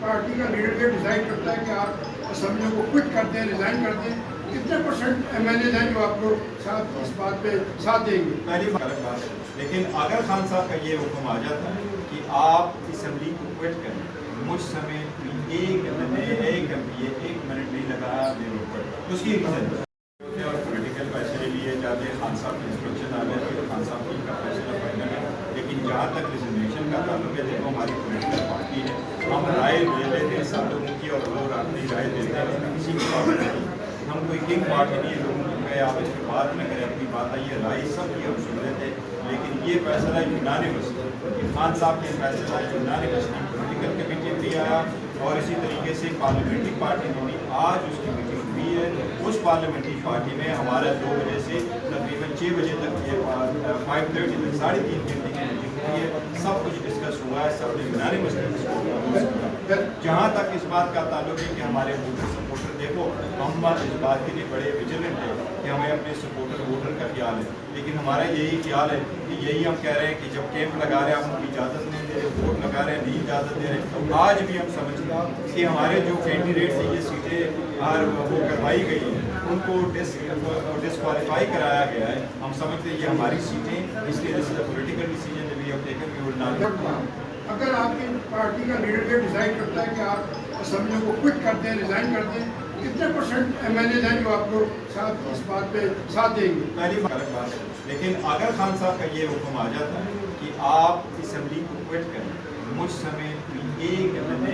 Party کا leader یہ decide کرتا ہے کہ آپ اسمبلی کو کوئٹ کر دیں، ریزائن کر دیں، کتنے پرسنٹ ایم ایل اے ہیں جو آپ کو ساتھ اس بات پہ ساتھ دیں گے؟ پہلی غلط بات ہے، لیکن اگر خان صاحب کا یہ حکم آ جاتا ہے کہ آپ اسمبلی کو کوئٹ کریں، مجھ سمیت ایک ایم پی ایک منٹ نہیں لگایا میرے اوپر، اس کی ریزن اور پولیٹیکل فیصلے لیے جاتے ہیں، خان صاحب کی انسٹرکشن آ جاتی ہے، خان صاحب کی کا فیصلہ فائنل ہے، لیکن جہاں تک ریزرویشن کا تعلق ہے، دیکھو ہماری پولیٹیکل پارٹی ہے، ہم رائے لے لیتے ہیں سب لوگوں کی اور لوگ اپنی رائے دیتے ہیں، کسی کی بات نہیں، ہم کوئی کنگ پارٹی نہیں ہے لوگوں کو کہ آپ اس کی بات نہ کریں، اپنی بات آئیے، رائے سب کی ہم سن لیتے ہیں، لیکن یہ فیصلہ یونانیمس خان صاحب کے فیصلہ یونانیمس پولیٹیکل کمیٹی بھی آیا اور اسی طریقے سے پارلیمنٹری پارٹی نے بھی آج اس کی میٹنگ ہوئی ہے، اس پارلیمنٹری پارٹی میں ہمارا 2 بجے سے تقریباً 6 بجے تک یہ 5:30 تک 3.5 گھنٹے کی میٹنگ ہوئی ہے، سب کچھ ڈسکس ہوا ہے، سب نے یونانیمس جہاں تک اس بات کا تعلق ہے کہ ہمارے سپورٹر دیکھو ہم اس بات کے لیے بڑے ویجیلنٹ ہیں کہ ہمیں اپنے سپورٹر ووٹر کا خیال ہے، لیکن ہمارا یہی خیال ہے کہ یہی ہم کہہ رہے ہیں کہ جب کیمپ لگا رہے ہیں ہم ان کی اجازت نہیں دے رہے، ووٹ لگا رہے ہیں نہیں اجازت دے رہے، آج بھی ہم سمجھتے ہیں کہ ہمارے جو کینڈیڈیٹ سے یہ سیٹیں وہ کروائی گئی ہیں ان کو ڈسکوالیفائی کرایا گیا ہے، ہم سمجھتے ہیں یہ ہماری سیٹیں، اس لیے political decision we have taken we will not. اگر آپ کی پارٹی کا لیڈر یہ ڈیسائیڈ کرتا ہے کہ آپ اسمبلی کو کوئٹ کر دیں، ریزائن کر دیں، کتنے پرسنٹ ایم ایل اے ہیں جو آپ کو ساتھ اس بات پہ ساتھ دیں گے؟ پہلی غلط بات ہے، لیکن اگر خان صاحب کا یہ حکم آ جاتا ہے کہ آپ اسمبلی کو کوئٹ کریں، مجھ سمیت ایک ایم پی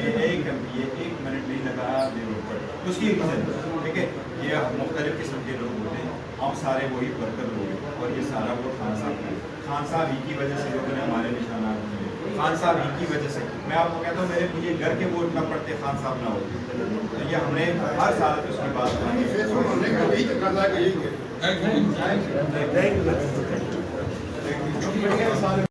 ایک منٹ نہیں لگایا میرے اوپر، اس کی ریزن ٹھیک ہے، یہ مختلف قسم کے لوگ ہوتے ہیں، ہم سارے وہی ورکر لوگ ہیں اور یہ سارا ووٹ خان صاحب کا ہے، خان صاحب ہی کی وجہ سے لوگوں نے ہمارے نشانات دیے، خان صاحب ہی کی وجہ سے، میں آپ کو کہتا ہوں مجھے گھر کے ووٹ نہ پڑتے خان صاحب نہ ہوتے، یہ ہم نے ہر سال اس کی بات یہی